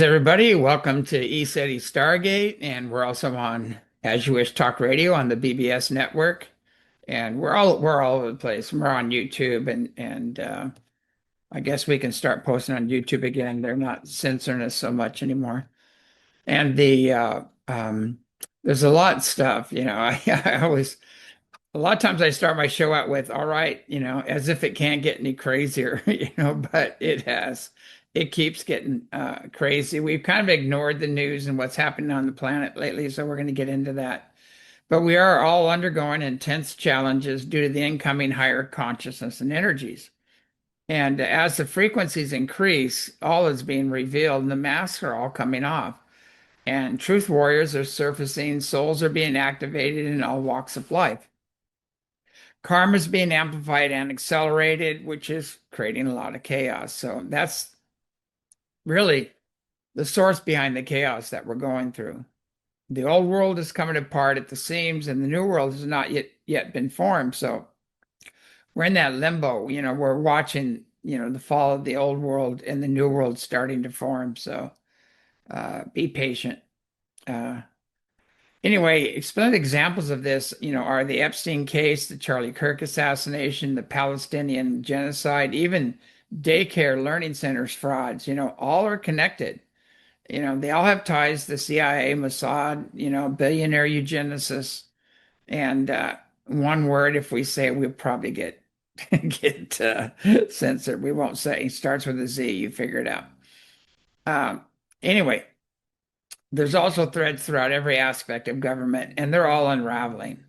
Everybody, welcome to ECETI Stargate, and we're also on As You Wish Talk Radio on the BBS network, and we're all over the place. We're on YouTube, and I guess we can start posting on YouTube again. They're not censoring us so much anymore, and there's a lot of stuff. I always a lot of times I start my show out with, all right, as if it can't get any crazier, but it has. It keeps getting crazy. We've kind of ignored the news and what's happening on the planet lately, so we're going to get into that. But we are all undergoing intense challenges due to the incoming higher consciousness and energies. And as the frequencies increase, all is being revealed and the masks are all coming off. And truth warriors are surfacing, souls are being activated in all walks of life. Karma is being amplified and accelerated, which is creating a lot of chaos. So that's really the source behind the chaos that we're going through. The old world is coming apart at the seams, and the new world has not yet been formed. So we're in that limbo. We're watching, the fall of the old world and the new world starting to form. So be patient. Uh, Anyway, splendid examples of this, are the Epstein case, the Charlie Kirk assassination, the Palestinian genocide, even daycare learning centers frauds, all are connected. They all have ties to the CIA, Mossad, billionaire eugenicists. And one word, if we say it, we'll probably get get censored. We won't say. It starts with a Z. You figure it out. Um, anyway, there's also threads throughout every aspect of government, and they're all unraveling.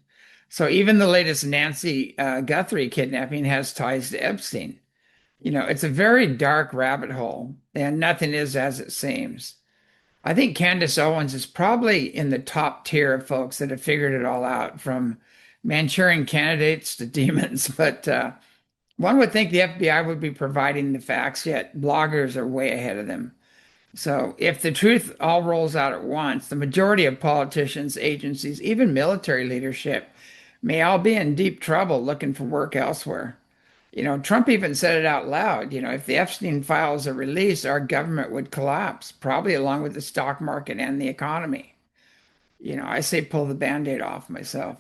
So even the latest Nancy Guthrie kidnapping has ties to Epstein. It's a very dark rabbit hole, and nothing is as it seems. I think Candace Owens is probably in the top tier of folks that have figured it all out, from Manchurian candidates to demons. But one would think the FBI would be providing the facts, yet bloggers are way ahead of them. So if the truth all rolls out at once, the majority of politicians, agencies, even military leadership may all be in deep trouble looking for work elsewhere. Trump even said it out loud. If the Epstein files are released, our government would collapse, probably along with the stock market and the economy. I say pull the band-aid off myself.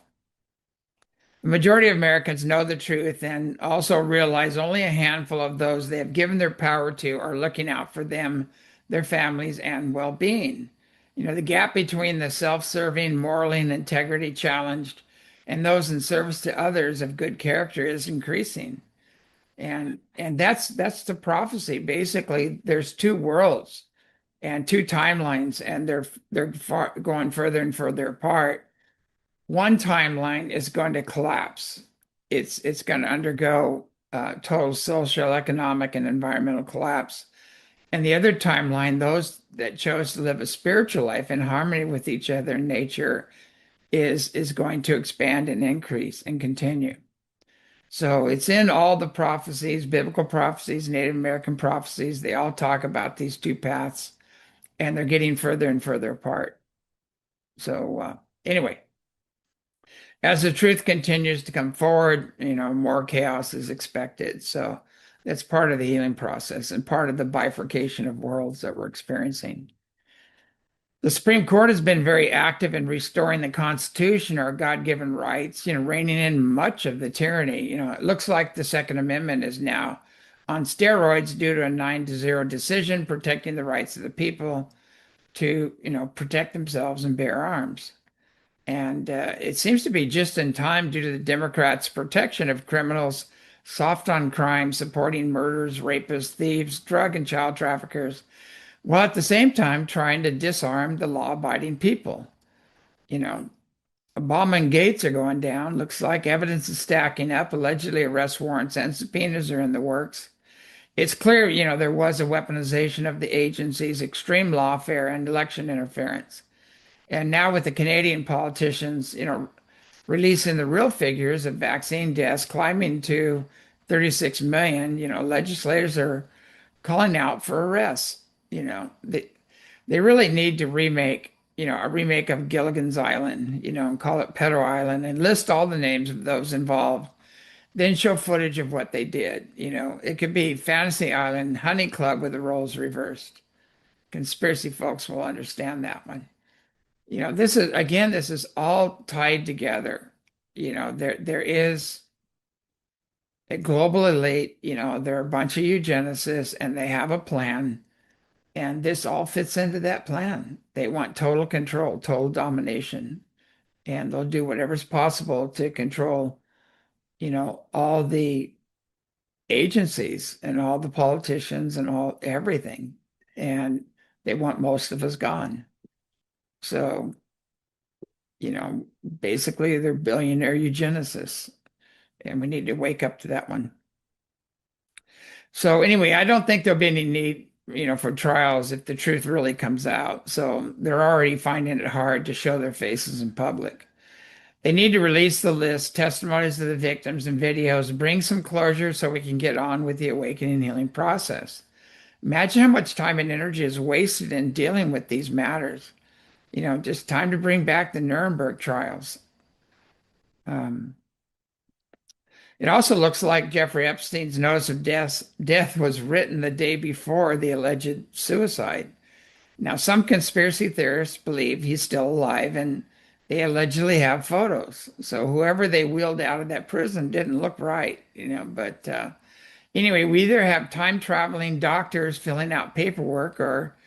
The majority of Americans know the truth and also realize only a handful of those they have given their power to are looking out for them, their families, and well-being. The gap between the self-serving, morally and integrity challenged and those in service to others of good character is increasing. And that's the prophecy. Basically, there's two worlds and two timelines, and they're going further and further apart. One timeline is going to collapse. It's going to undergo total social, economic, and environmental collapse. And the other timeline, those that chose to live a spiritual life in harmony with each other in nature, is going to expand and increase and continue. So it's in all the prophecies, biblical prophecies, Native American prophecies. They all talk about these two paths, and they're getting further and further apart. So anyway, as the truth continues to come forward, more chaos is expected. So that's part of the healing process and part of the bifurcation of worlds that we're experiencing. The Supreme Court has been very active in restoring the Constitution, our God-given rights, reining in much of the tyranny. It looks like the Second Amendment is now on steroids due to a 9-0 decision protecting the rights of the people to, protect themselves and bear arms. And it seems to be just in time due to the Democrats' protection of criminals, soft on crime, supporting murderers, rapists, thieves, drug and child traffickers, while at the same time trying to disarm the law-abiding people. You know, Obama and Gates are going down. Looks like evidence is stacking up. Allegedly, arrest warrants and subpoenas are in the works. It's clear, there was a weaponization of the agencies, extreme lawfare, and election interference. And now with the Canadian politicians, releasing the real figures of vaccine deaths climbing to 36 million, legislators are calling out for arrests. They really need to remake, a remake of Gilligan's Island, and call it Pedo Island and list all the names of those involved. Then show footage of what they did. It could be Fantasy Island, Honey Club with the roles reversed. conspiracy folks will understand that one. This is again, this is all tied together. There is a global elite, they're a bunch of eugenicists and they have a plan. And this all fits into that plan. They want total control, total domination, and they'll do whatever's possible to control, all the agencies and all the politicians and all everything. And they want most of us gone. So, basically they're billionaire eugenicists, and we need to wake up to that one. So anyway, I don't think there'll be any need, for trials if the truth really comes out. So they're already finding it hard to show their faces in public. They need to release the list, testimonies of the victims and videos, bring some closure so we can get on with the awakening healing process. Imagine how much time and energy is wasted in dealing with these matters. Just time to bring back the Nuremberg trials. Um, it also looks like Jeffrey Epstein's notice of death was written the day before the alleged suicide. Now, some conspiracy theorists believe he's still alive and they allegedly have photos. So whoever they wheeled out of that prison didn't look right, But anyway, we either have time traveling doctors filling out paperwork, or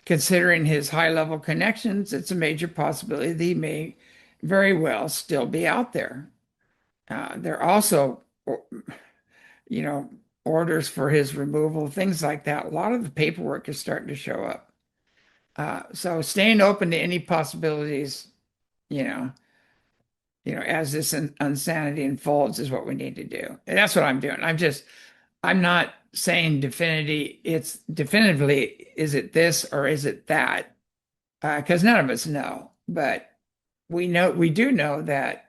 considering his high level connections, it's a major possibility that he may very well still be out there. There are also, you know, orders for his removal, things like that. A lot of the paperwork is starting to show up. So staying open to any possibilities, you know, as this insanity unfolds is what we need to do. And that's what I'm doing. I'm not saying definitively, is it this or is it that? Because none of us know. But we do know that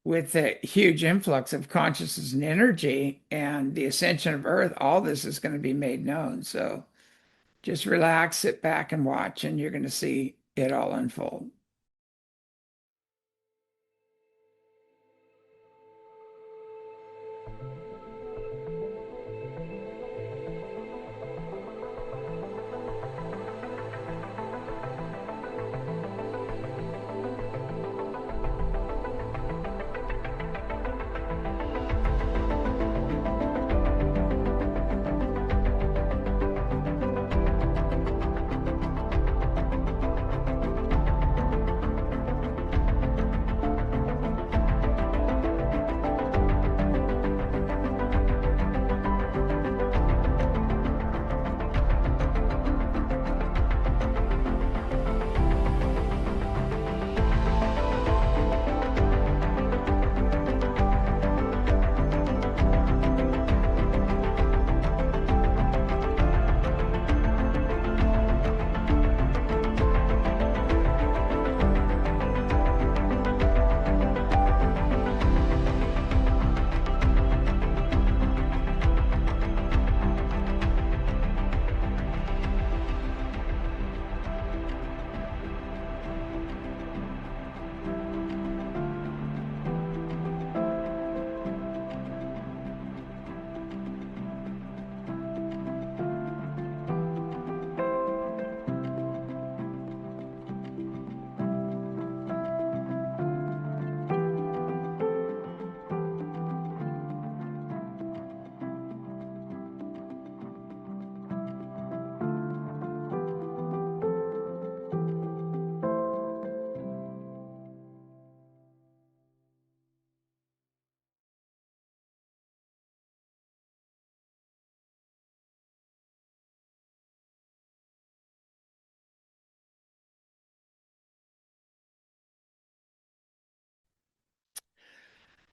with the huge influx of consciousness and energy and the ascension of Earth, all this is going to be made known. So just relax, sit back and watch, and you're going to see it all unfold.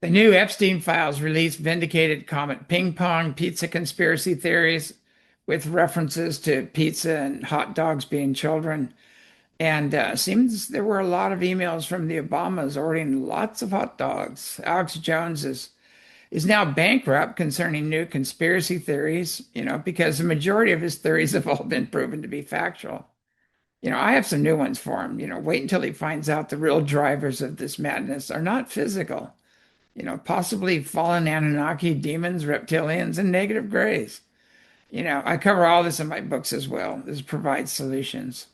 The new Epstein files released vindicated Comet ping pong pizza conspiracy theories with references to pizza and hot dogs being children. And seems there were a lot of emails from the Obamas ordering lots of hot dogs. Alex Jones is now bankrupt concerning new conspiracy theories, because the majority of his theories have all been proven to be factual. I have some new ones for him. Wait until he finds out the real drivers of this madness are not physical, possibly fallen Anunnaki, demons, reptilians, and negative grays. I cover all this in my books as well. This provides solutions.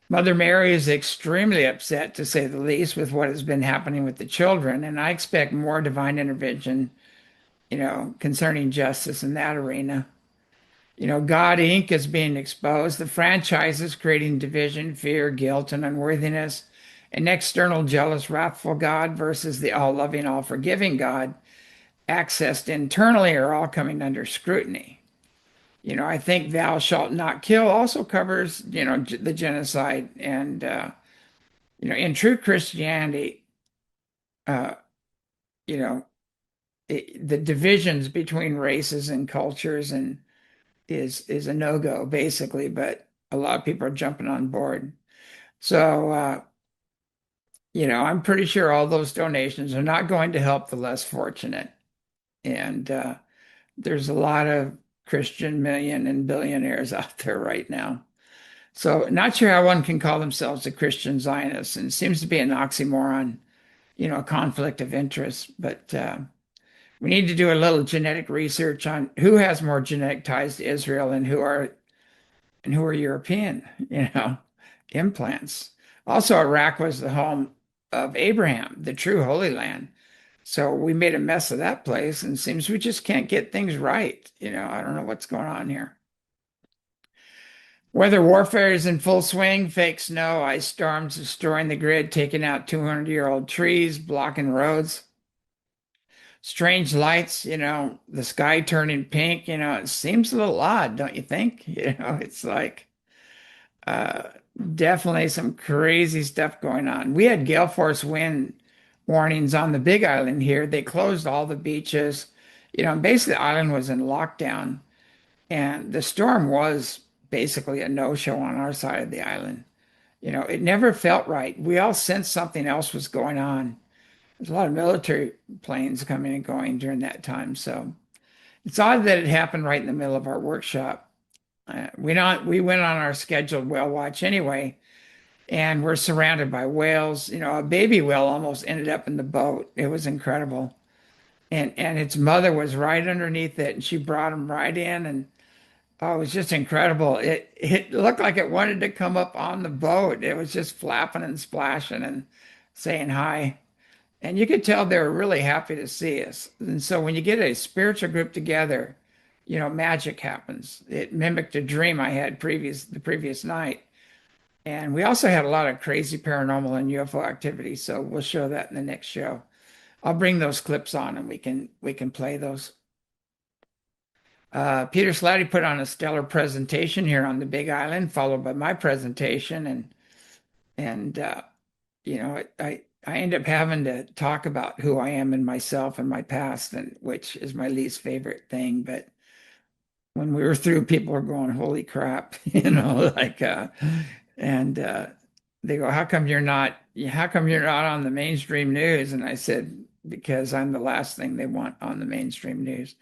Mother Mary is extremely upset, to say the least, with what has been happening with the children, and I expect more divine intervention, concerning justice in that arena. God Inc. is being exposed. The franchise is creating division, fear, guilt, and unworthiness. An external, jealous, wrathful God versus the all-loving, all-forgiving God, accessed internally, are all coming under scrutiny. I think thou shalt not kill also covers, the genocide. And, in true Christianity, uh, you know, the divisions between races and cultures and is a no-go basically, but a lot of people are jumping on board. So, I'm pretty sure all those donations are not going to help the less fortunate. And there's a lot of Christian million and billionaires out there right now. So not sure how one can call themselves a Christian Zionist, and it seems to be an oxymoron, a conflict of interest. But we need to do a little genetic research on who has more genetic ties to Israel and who are European, implants. Also, Iraq was the home of Abraham, the true Holy Land. So we made a mess of that place, and it seems we just can't get things right. I don't know what's going on here. Weather warfare is in full swing. Fake snow, ice storms destroying the grid, taking out 200-year-old trees, blocking roads. Strange lights, the sky turning pink, it seems a little odd, don't you think? It's like uh, definitely some crazy stuff going on. We had gale force wind warnings on the Big Island here. They closed all the beaches, basically the island was in lockdown. And the storm was basically a no-show on our side of the island. It never felt right. We all sensed something else was going on. There's a lot of military planes coming and going during that time. So it's odd that it happened right in the middle of our workshop. We went on our scheduled whale watch anyway, and we're surrounded by whales. A baby whale almost ended up in the boat. It was incredible. And its mother was right underneath it, and she brought him right in, and oh, it was just incredible. It looked like it wanted to come up on the boat. It was just flapping and splashing and saying hi. And you could tell they were really happy to see us. And so when you get a spiritual group together, magic happens. It mimicked a dream I had the previous night. And we also had a lot of crazy paranormal and UFO activity. So we'll show that in the next show. I'll bring those clips on and we can play those. Peter Slatty put on a stellar presentation here on the Big Island, followed by my presentation, and I end up having to talk about who I am and myself and my past, and which is my least favorite thing. But when we were through, people were going, "Holy crap!" And they go, "How come you're not? How come you're not on the mainstream news?" And I said, "Because I'm the last thing they want on the mainstream news."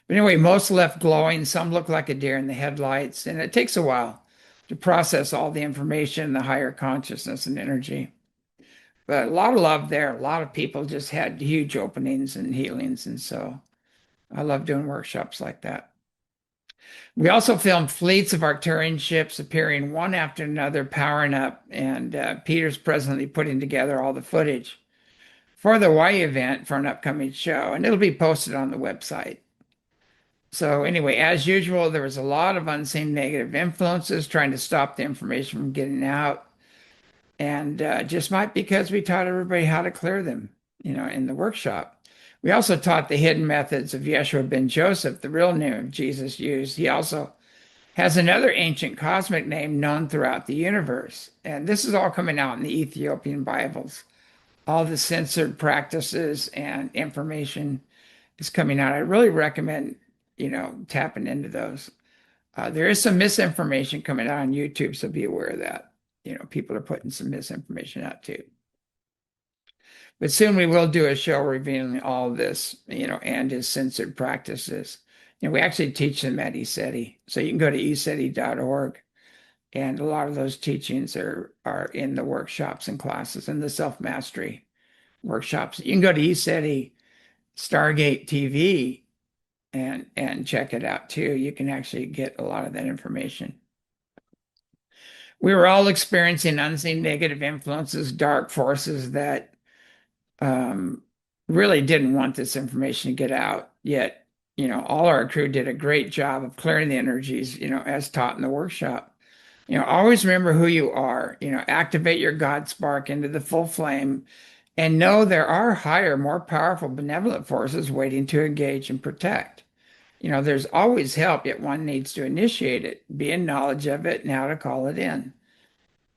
But anyway, most left glowing. Some look like a deer in the headlights, and it takes a while to process all the information, the higher consciousness and energy. But a lot of love there. A lot of people just had huge openings and healings, and so I love doing workshops like that. We also filmed fleets of Arcturian ships appearing one after another, powering up, and Peter's presently putting together all the footage for the Hawaii event for an upcoming show, and it'll be posted on the website. So anyway, as usual, there was a lot of unseen negative influences trying to stop the information from getting out. And just might because we taught everybody how to clear them, in the workshop. We also taught the hidden methods of Yeshua ben Joseph, the real name of Jesus used. He also has another ancient cosmic name known throughout the universe. And this is all coming out in the Ethiopian Bibles. All the censored practices and information is coming out. I really recommend, tapping into those. There is some misinformation coming out on YouTube, so be aware of that. People are putting some misinformation out too. But soon we will do a show revealing all of this, and his censored practices. We actually teach them at ECETI. So you can go to ECETI.org, and a lot of those teachings are in the workshops and classes and the self-mastery workshops. You can go to ECETI Stargate TV and check it out too. You can actually get a lot of that information. We were all experiencing unseen negative influences, dark forces that um, really didn't want this information to get out. Yet, all our crew did a great job of clearing the energies, as taught in the workshop. Always remember who you are, activate your God spark into the full flame and know there are higher, more powerful, benevolent forces waiting to engage and protect. There's always help, yet one needs to initiate it, be in knowledge of it, and how to call it in.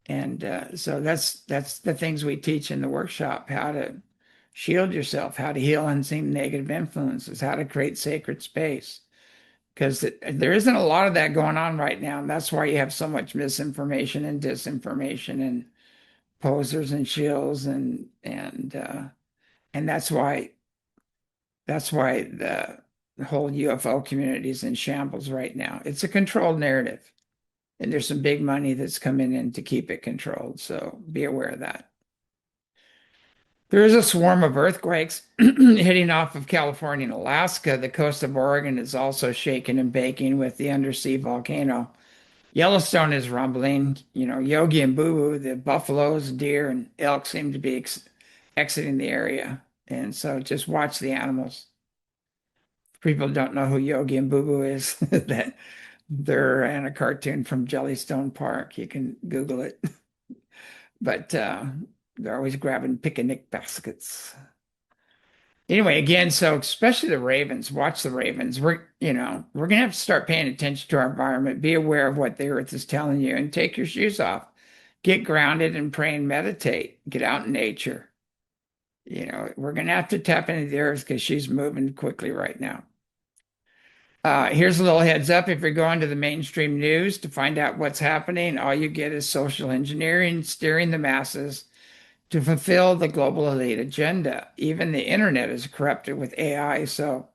And so that's the things we teach in the workshop: how to shield yourself, how to heal unseen negative influences, how to create sacred space. Because there isn't a lot of that going on right now, and that's why you have so much misinformation and disinformation and posers and shills and that's why the whole UFO community is in shambles right now. It's a controlled narrative, and there's some big money that's coming in to keep it controlled. So be aware of that. There is a swarm of earthquakes hitting off of California and Alaska. The coast of Oregon is also shaking and baking with the undersea volcano. Yellowstone is rumbling. Yogi and Boo Boo, the buffaloes, deer, and elk seem to be exiting the area. And so just watch the animals. People don't know who Yogi and Boo Boo is. That they're in a cartoon from Jellystone Park. You can Google it. But they're always grabbing picnic baskets. Anyway, again, so especially the ravens, watch the ravens. We're gonna have to start paying attention to our environment, be aware of what the earth is telling you, and take your shoes off. Get grounded and pray and meditate. Get out in nature. We're gonna have to tap into the earth because she's moving quickly right now. Here's a little heads up. If you're going to the mainstream news to find out what's happening, all you get is social engineering, steering the masses to fulfill the global elite agenda. Even the internet is corrupted with AI, so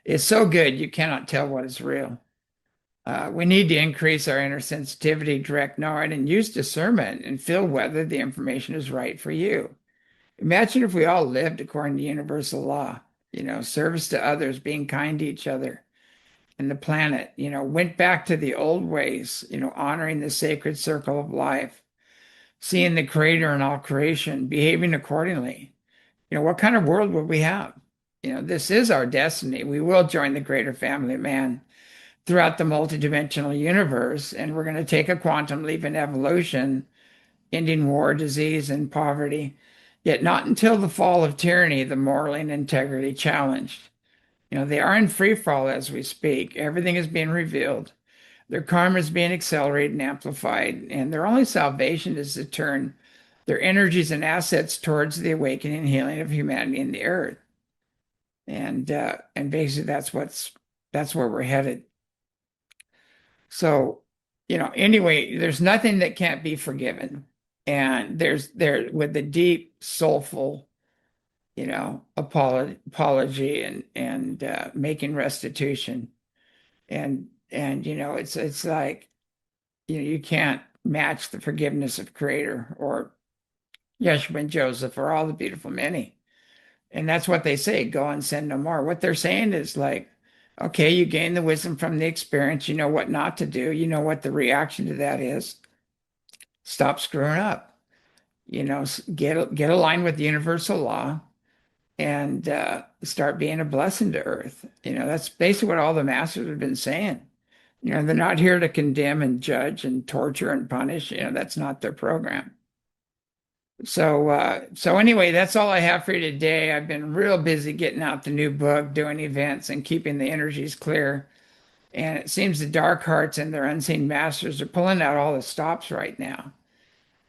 it's so good you cannot tell what is real. We need to increase our inner sensitivity, direct knowledge, and use discernment and feel whether the information is right for you. Imagine if we all lived according to universal law, service to others, being kind to each other and the planet, went back to the old ways, honoring the sacred circle of life, seeing the creator in all creation, behaving accordingly. What kind of world would we have? This is our destiny. We will join the greater family of man throughout the multidimensional universe, and we're going to take a quantum leap in evolution, ending war, disease, and poverty. Yet not until the fall of tyranny, the moral and integrity challenged. They are in free fall as we speak. Everything is being revealed. Their karma is being accelerated and amplified, and their only salvation is to turn their energies and assets towards the awakening and healing of humanity and the earth. And basically that's where we're headed. So, anyway, there's nothing that can't be forgiven. And there with the deep, soulful, apology and making restitution. And it's like, you can't match the forgiveness of Creator or Yeshua and Joseph or all the beautiful many. And that's what they say, go and sin no more. What they're saying is like, okay, you gain the wisdom from the experience, you know what not to do, you know what the reaction to that is. Stop screwing up, get aligned with the universal law and start being a blessing to earth. That's basically what all the masters have been saying. They're not here to condemn and judge and torture and punish. That's not their program. So anyway, that's all I have for you today. I've been real busy getting out the new book, doing events, and keeping the energies clear. And it seems the dark hearts and their unseen masters are pulling out all the stops right now.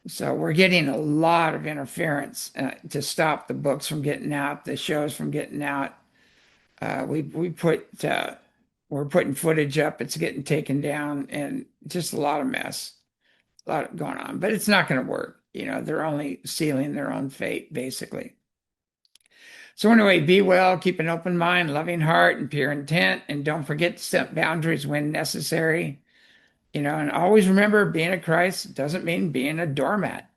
So we're getting a lot of interference to stop the books from getting out, the shows from getting out. We're putting footage up. It's getting taken down, and just a lot of mess, a lot going on. But it's not going to work. They're only sealing their own fate, basically. So anyway, be well, keep an open mind, loving heart, and pure intent, and don't forget to set boundaries when necessary. And always remember, being a Christ doesn't mean being a doormat.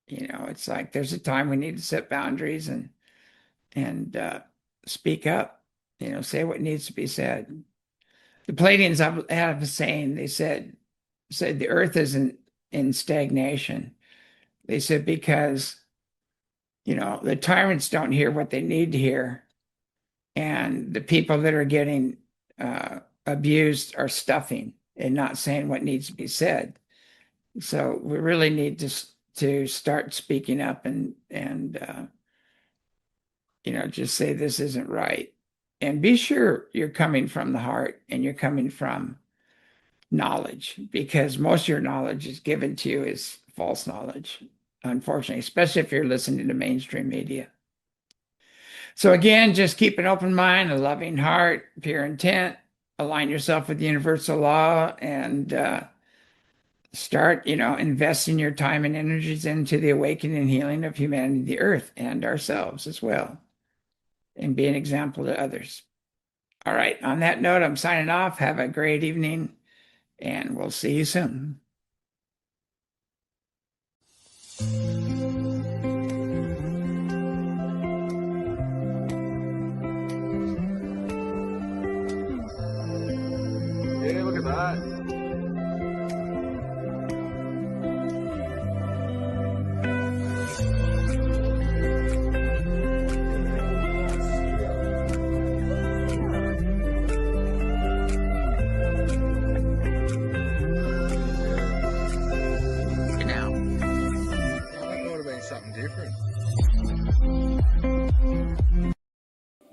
It's like there's a time we need to set boundaries and speak up say what needs to be said. The Palladians have a saying. They said the earth is in stagnation. They said because, the tyrants don't hear what they need to hear, and the people that are getting abused are stuffing and not saying what needs to be said. So we really need to start speaking up and just say this isn't right, and be sure you're coming from the heart and you're coming from knowledge, because most of your knowledge is given to you is false knowledge, unfortunately, especially if you're listening to mainstream media. So again, just keep an open mind, a loving heart, pure intent, align yourself with the universal law, and start, investing your time and energies into the awakening and healing of humanity, the earth, and ourselves as well, and be an example to others. All right, on that note, I'm signing off. Have a great evening, and we'll see you soon. Yeah, look at that. Now. I thought about something different.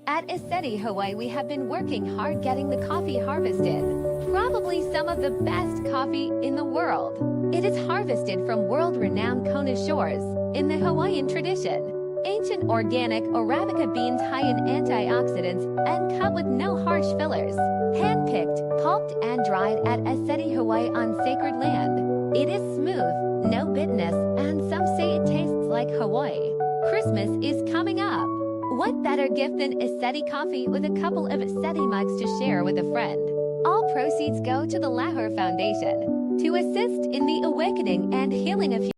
At ECETI, Hawaii, we have been working hard getting the coffee harvested. Probably some of the best coffee in the world. It is harvested from world-renowned Kona shores in the Hawaiian tradition. Ancient organic Arabica beans high in antioxidants and cut with no harsh fillers. Hand-picked, pulped, and dried at ECETI, Hawaii on sacred land. It is smooth, no bitterness, and some say it tastes like Hawaii. Christmas is coming up. What better gift than ECETI coffee with a couple of ECETI mugs to share with a friend? All proceeds go to the Lahore Foundation to assist in the awakening and healing of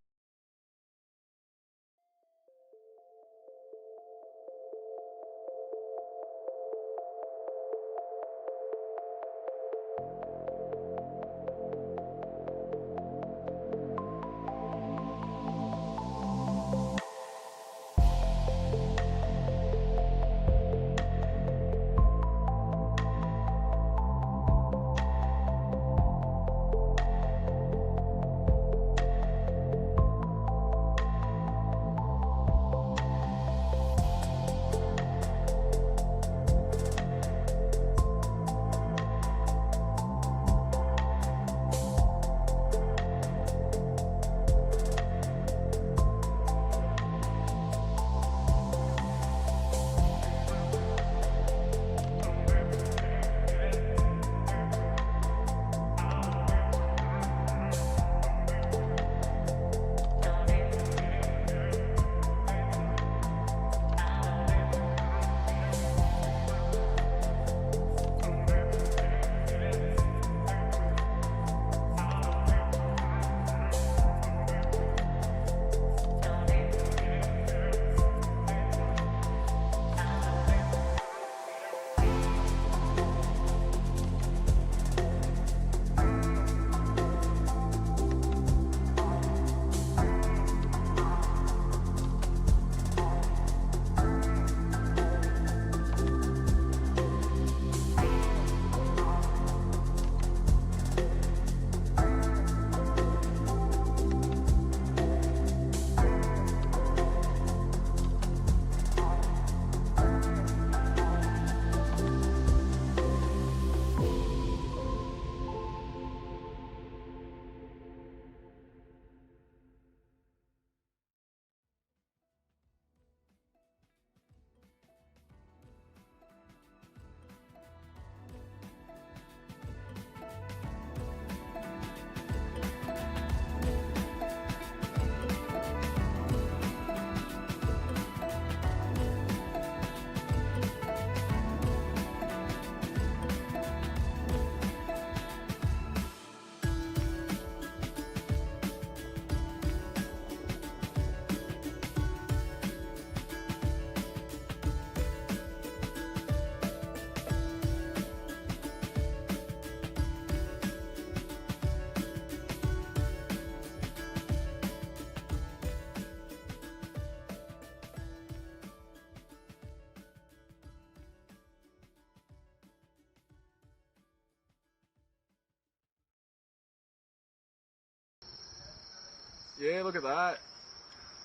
Yeah, look at that.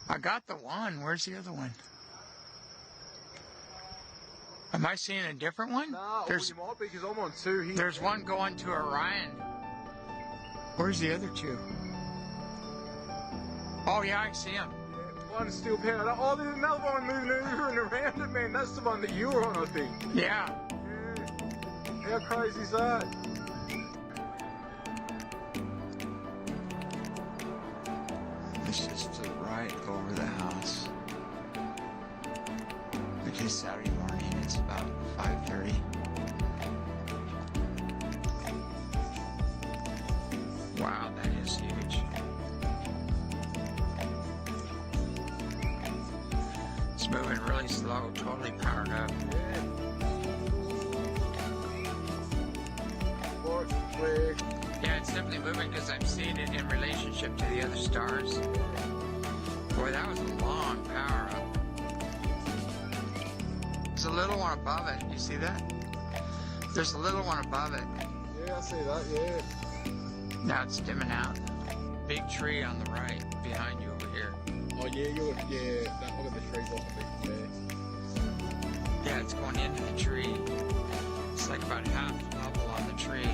I got the one. Where's the other one? Am I seeing a different one? Nah, There's, well, you might be because I'm on 2 here. there's one going to Orion. Where's the other two? Oh, yeah, I see them. Yeah, one's still powered up. Oh, there's another one moving over and around it, man. That's the one that you were on, I think. Yeah. Yeah. How crazy is that? This is to the right over the house. Okay, Saturday morning, it's about 5:30. Wow, that is huge. It's moving really slow, totally powered up. Yeah. Watch, quick. Yeah, it's simply moving because I'm seeing it in relationship to the other stars. Boy, that was a long power up. There's a little one above it. You see that? There's a little one above it. Yeah, I see that, yeah. Now it's dimming out. Big tree on the right behind you over here. Oh, yeah, look at the trees off of it there. Yeah, it's going into the tree. It's like about half level on the tree.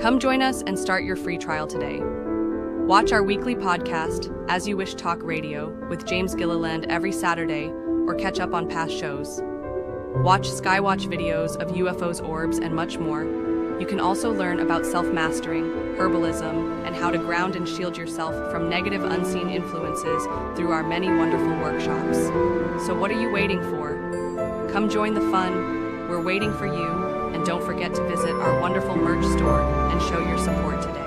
Come join us and start your free trial today. Watch our weekly podcast, As You Wish Talk Radio, with James Gilliland every Saturday, or catch up on past shows. Watch Skywatch videos of UFOs, orbs, and much more. You can also learn about self-mastering, herbalism, and how to ground and shield yourself from negative unseen influences through our many wonderful workshops. So what are you waiting for? Come join the fun. We're waiting for you. And don't forget to visit our wonderful merch store and show your support today.